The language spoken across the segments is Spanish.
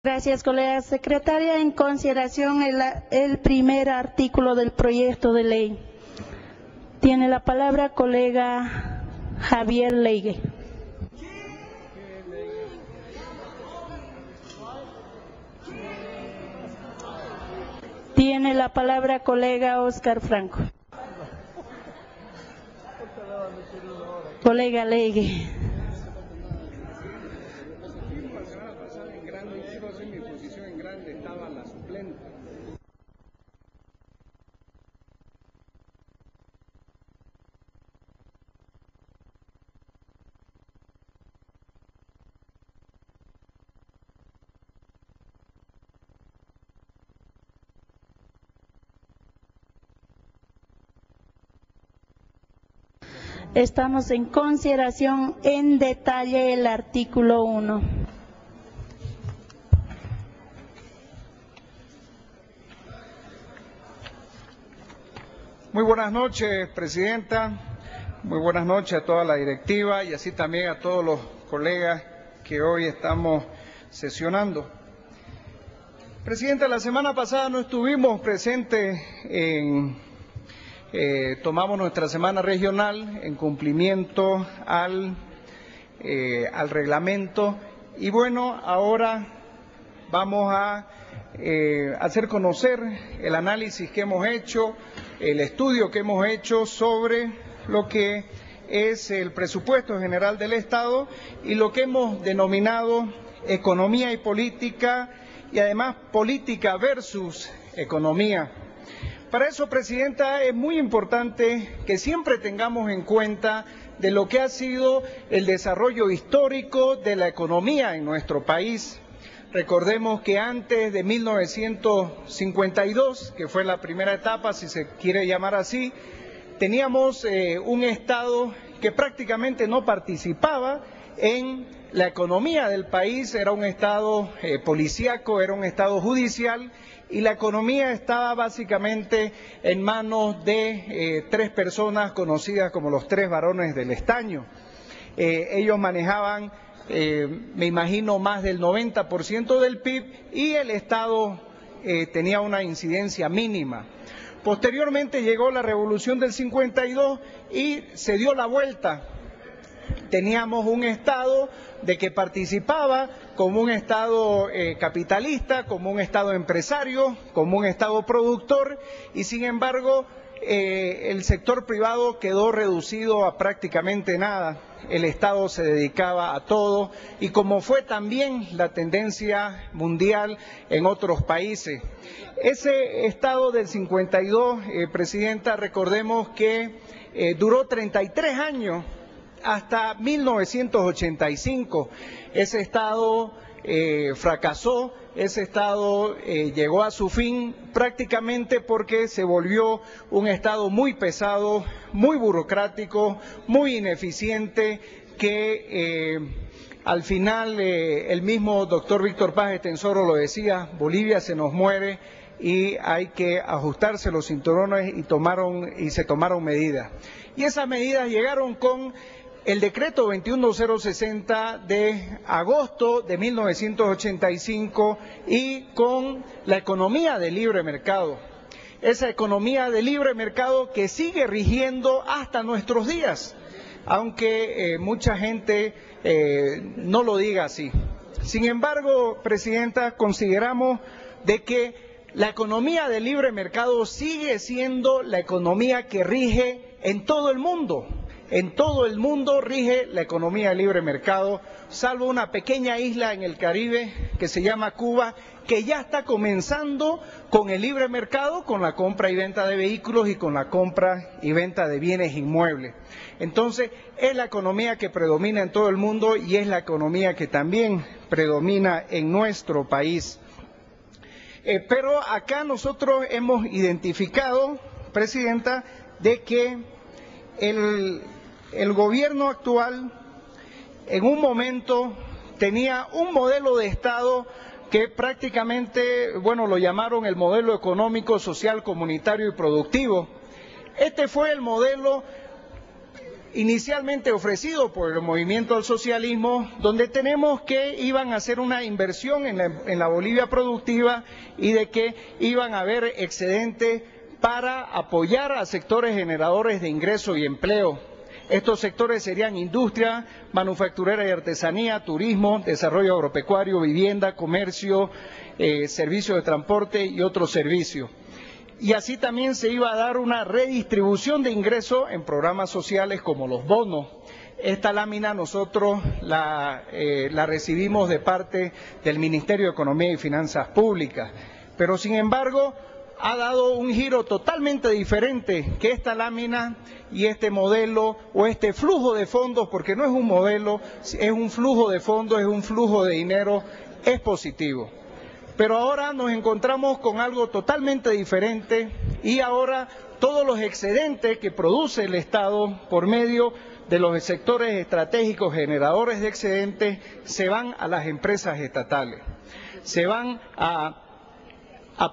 Gracias, colega secretaria. En consideración el primer artículo del proyecto de ley. Tiene la palabra colega Javier Leigue. Tiene la palabra colega Oscar Franco. Colega Leigue. Estamos en consideración en detalle el artículo 1. Muy buenas noches, presidenta. Muy buenas noches a toda la directiva y así también a todos los colegas que hoy estamos sesionando. Presidenta, la semana pasada no estuvimos presentes tomamos nuestra semana regional en cumplimiento al reglamento y bueno, ahora vamos a hacer conocer el análisis que hemos hecho, el estudio que hemos hecho sobre lo que es el presupuesto general del Estado y lo que hemos denominado economía y política y además política versus economía. Para eso, presidenta, es muy importante que siempre tengamos en cuenta de lo que ha sido el desarrollo histórico de la economía en nuestro país. Recordemos que antes de 1952, que fue la primera etapa, si se quiere llamar así, teníamos un Estado que prácticamente no participaba en la economía del país, era un Estado policíaco, era un Estado judicial y la economía estaba básicamente en manos de tres personas conocidas como los tres varones del estaño. Ellos manejaban, me imagino, más del 90% del PIB y el Estado tenía una incidencia mínima. Posteriormente llegó la Revolución del 52 y se dio la vuelta. Teníamos un Estado de que participaba como un Estado capitalista, como un Estado empresario, como un Estado productor y sin embargo el sector privado quedó reducido a prácticamente nada. El Estado se dedicaba a todo y como fue también la tendencia mundial en otros países. Ese Estado del 52, presidenta, recordemos que duró 33 años hasta 1985. Ese Estado fracasó, ese Estado llegó a su fin prácticamente porque se volvió un Estado muy pesado, muy burocrático, muy ineficiente, que al final el mismo doctor Víctor Paz Estenssoro lo decía: Bolivia se nos muere y hay que ajustarse los cinturones y se tomaron medidas. Y esas medidas llegaron con el decreto 21060 de agosto de 1985 y con la economía de libre mercado. Esa economía de libre mercado que sigue rigiendo hasta nuestros días, aunque mucha gente no lo diga así. Sin embargo, presidenta, consideramos de que la economía de libre mercado sigue siendo la economía que rige en todo el mundo. En todo el mundo rige la economía de libre mercado, salvo una pequeña isla en el Caribe que se llama Cuba, que ya está comenzando con el libre mercado, con la compra y venta de vehículos y con la compra y venta de bienes inmuebles. Entonces, es la economía que predomina en todo el mundo y es la economía que también predomina en nuestro país. Pero acá nosotros hemos identificado, presidenta, de que el gobierno actual en un momento tenía un modelo de Estado que prácticamente, bueno, lo llamaron el modelo económico, social, comunitario y productivo. Este fue el modelo inicialmente ofrecido por el movimiento al socialismo, donde tenemos que iban a hacer una inversión en la Bolivia productiva y de que iban a haber excedente para apoyar a sectores generadores de ingreso y empleo. Estos sectores serían industria, manufacturera y artesanía, turismo, desarrollo agropecuario, vivienda, comercio, servicios de transporte y otros servicios. Y así también se iba a dar una redistribución de ingresos en programas sociales como los bonos. Esta lámina nosotros la recibimos de parte del Ministerio de Economía y Finanzas Públicas, pero sin embargo ha dado un giro totalmente diferente que esta lámina y este modelo o este flujo de fondos, porque no es un modelo, es un flujo de fondos, es un flujo de dinero, es positivo. Pero ahora nos encontramos con algo totalmente diferente y ahora todos los excedentes que produce el Estado por medio de los sectores estratégicos generadores de excedentes se van a las empresas estatales, se van a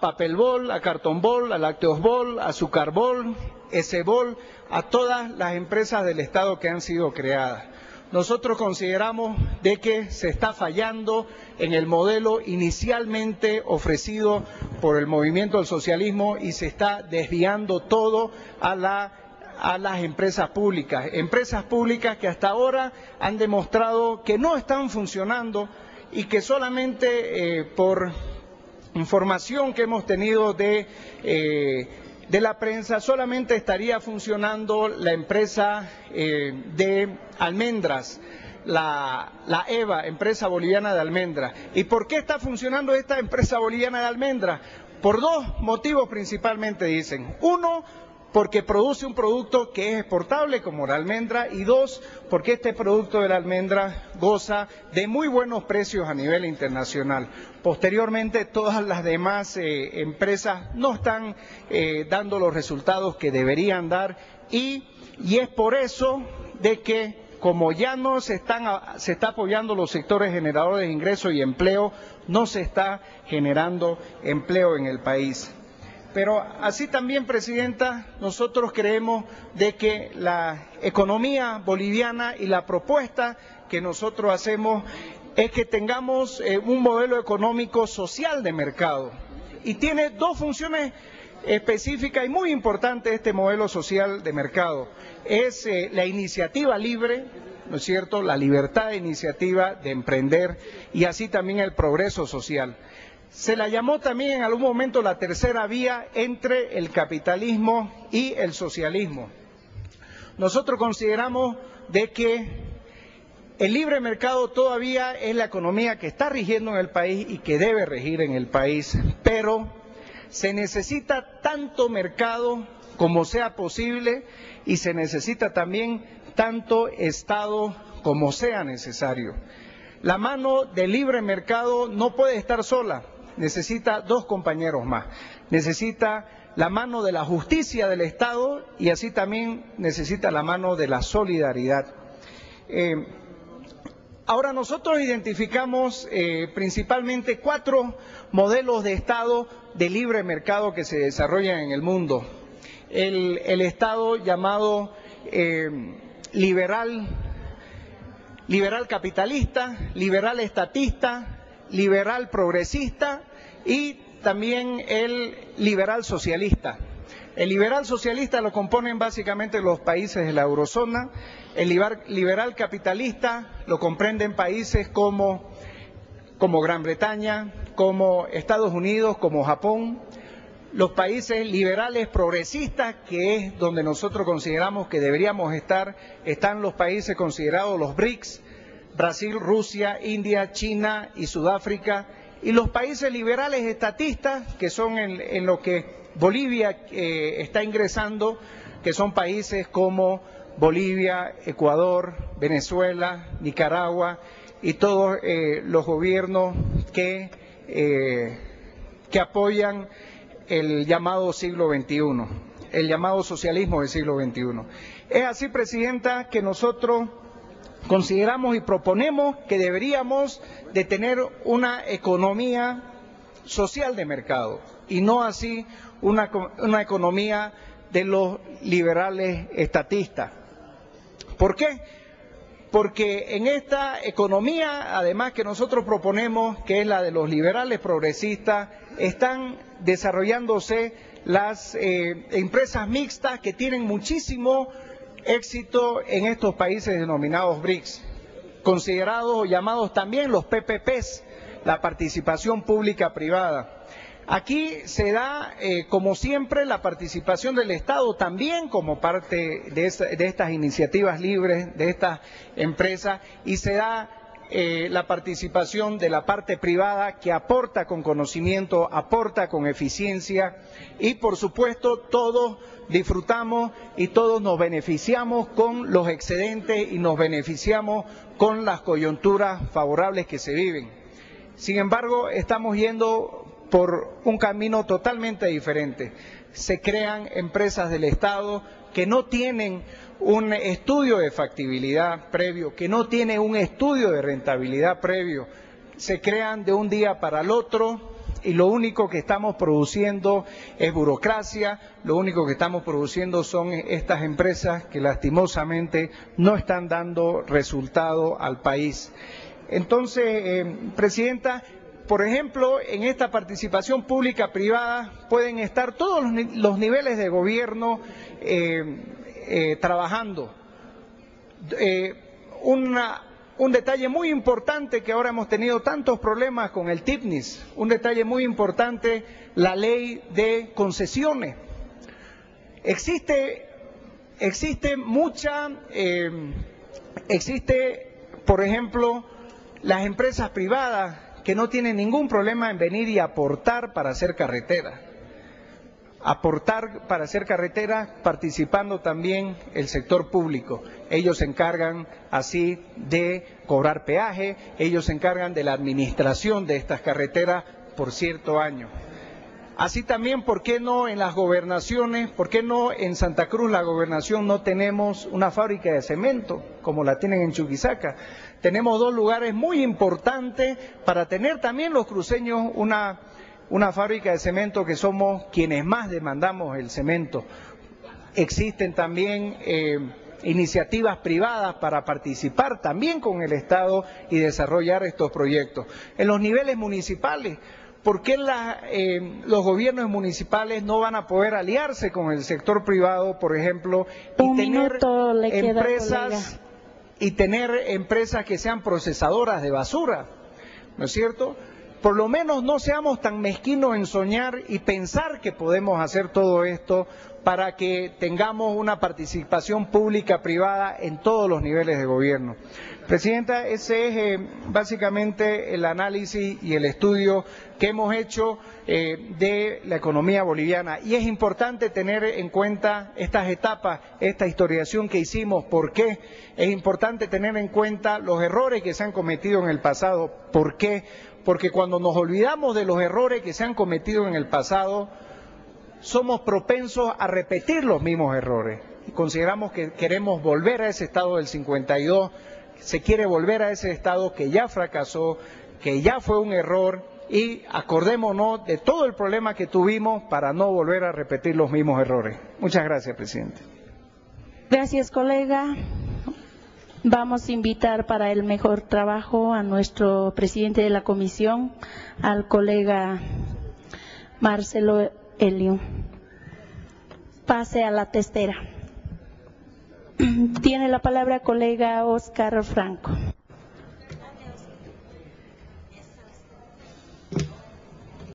Papelbol, a Cartonbol, a Lácteosbol, a Azucarbol, Esebol, a todas las empresas del Estado que han sido creadas. Nosotros consideramos de que se está fallando en el modelo inicialmente ofrecido por el movimiento del socialismo y se está desviando todo a las empresas públicas que hasta ahora han demostrado que no están funcionando y que solamente por información que hemos tenido de la prensa, solamente estaría funcionando la empresa de almendras, la EVA, Empresa Boliviana de Almendras. ¿Y por qué está funcionando esta Empresa Boliviana de Almendras? Por dos motivos principalmente, dicen. Uno, porque produce un producto que es exportable como la almendra, y dos, porque este producto de la almendra goza de muy buenos precios a nivel internacional. Posteriormente, todas las demás empresas no están dando los resultados que deberían dar y es por eso de que, como ya no se está apoyando los sectores generadores de ingresos y empleo, no se está generando empleo en el país. Pero así también, Presidenta, nosotros creemos de que la economía boliviana y la propuesta que nosotros hacemos es que tengamos un modelo económico social de mercado. Y tiene dos funciones específicas y muy importantes este modelo social de mercado. Es la iniciativa libre, ¿no es cierto?, la libertad de iniciativa, de emprender, y así también el progreso social. Se la llamó también en algún momento la tercera vía entre el capitalismo y el socialismo. Nosotros consideramos de que el libre mercado todavía es la economía que está rigiendo en el país y que debe regir en el país, pero se necesita tanto mercado como sea posible y se necesita también tanto Estado como sea necesario. La mano del libre mercado no puede estar sola. Necesita dos compañeros más, necesita la mano de la justicia del Estado y así también necesita la mano de la solidaridad. Ahora nosotros identificamos principalmente 4 modelos de Estado de libre mercado que se desarrollan en el mundo. El Estado llamado liberal capitalista, liberal estatista, liberal progresista y también el liberal socialista. El liberal socialista lo componen básicamente los países de la eurozona, el liberal capitalista lo comprenden países como Gran Bretaña, como Estados Unidos, como Japón. Los países liberales progresistas, que es donde nosotros consideramos que deberíamos estar, están los países considerados los BRICS, Brasil, Rusia, India, China y Sudáfrica, y los países liberales estatistas, que son en lo que Bolivia está ingresando, que son países como Bolivia, Ecuador, Venezuela, Nicaragua y todos los gobiernos que apoyan el llamado siglo XXI, el llamado socialismo del siglo XXI. Es así, Presidenta, que nosotros consideramos y proponemos que deberíamos de tener una economía social de mercado y no así una economía de los liberales estatistas. ¿Por qué? Porque en esta economía, además que nosotros proponemos, que es la de los liberales progresistas, están desarrollándose las empresas mixtas que tienen muchísimo éxito en estos países denominados BRICS, considerados o llamados también los PPPs, la participación pública privada. Aquí se da, como siempre, la participación del Estado también como parte de estas iniciativas libres, de estas empresas, y se da la participación de la parte privada que aporta con conocimiento, aporta con eficiencia y, por supuesto, todos disfrutamos y todos nos beneficiamos con los excedentes y nos beneficiamos con las coyunturas favorables que se viven. Sin embargo, estamos yendo por un camino totalmente diferente. Se crean empresas del Estado que no tienen un estudio de factibilidad previo, que no tienen un estudio de rentabilidad previo. Se crean de un día para el otro y lo único que estamos produciendo es burocracia, lo único que estamos produciendo son estas empresas que lastimosamente no están dando resultado al país. Entonces, Presidenta, por ejemplo, en esta participación pública-privada pueden estar todos los niveles de gobierno trabajando. Un detalle muy importante que ahora hemos tenido tantos problemas con el TIPNIS, un detalle muy importante, la ley de concesiones. Existe, por ejemplo, las empresas privadas que no tienen ningún problema en venir y aportar para hacer carreteras. Aportar para hacer carreteras participando también el sector público. Ellos se encargan así de cobrar peaje, ellos se encargan de la administración de estas carreteras por cierto año. Así también, ¿por qué no en las gobernaciones, por qué no en Santa Cruz, la gobernación, no tenemos una fábrica de cemento como la tienen en Chuquisaca? Tenemos dos lugares muy importantes para tener también los cruceños una fábrica de cemento que somos quienes más demandamos el cemento. Existen también iniciativas privadas para participar también con el Estado y desarrollar estos proyectos. En los niveles municipales, ¿por qué los gobiernos municipales no van a poder aliarse con el sector privado, por ejemplo, y tener empresas que sean procesadoras de basura? ¿No es cierto? Por lo menos no seamos tan mezquinos en soñar y pensar que podemos hacer todo esto para que tengamos una participación pública-privada en todos los niveles de gobierno. Presidenta, ese es básicamente el análisis y el estudio que hemos hecho de la economía boliviana. Y es importante tener en cuenta estas etapas, esta historiación que hicimos. ¿Por qué? Es importante tener en cuenta los errores que se han cometido en el pasado. ¿Por qué? Porque cuando nos olvidamos de los errores que se han cometido en el pasado, somos propensos a repetir los mismos errores. Y consideramos que queremos volver a ese estado del 52, se quiere volver a ese estado que ya fracasó, que ya fue un error, y acordémonos de todo el problema que tuvimos para no volver a repetir los mismos errores. Muchas gracias, presidente. Gracias, colega. Vamos a invitar para el mejor trabajo a nuestro presidente de la comisión, al colega Marcelo Elio. Pase a la testera. Tiene la palabra colega Oscar Franco.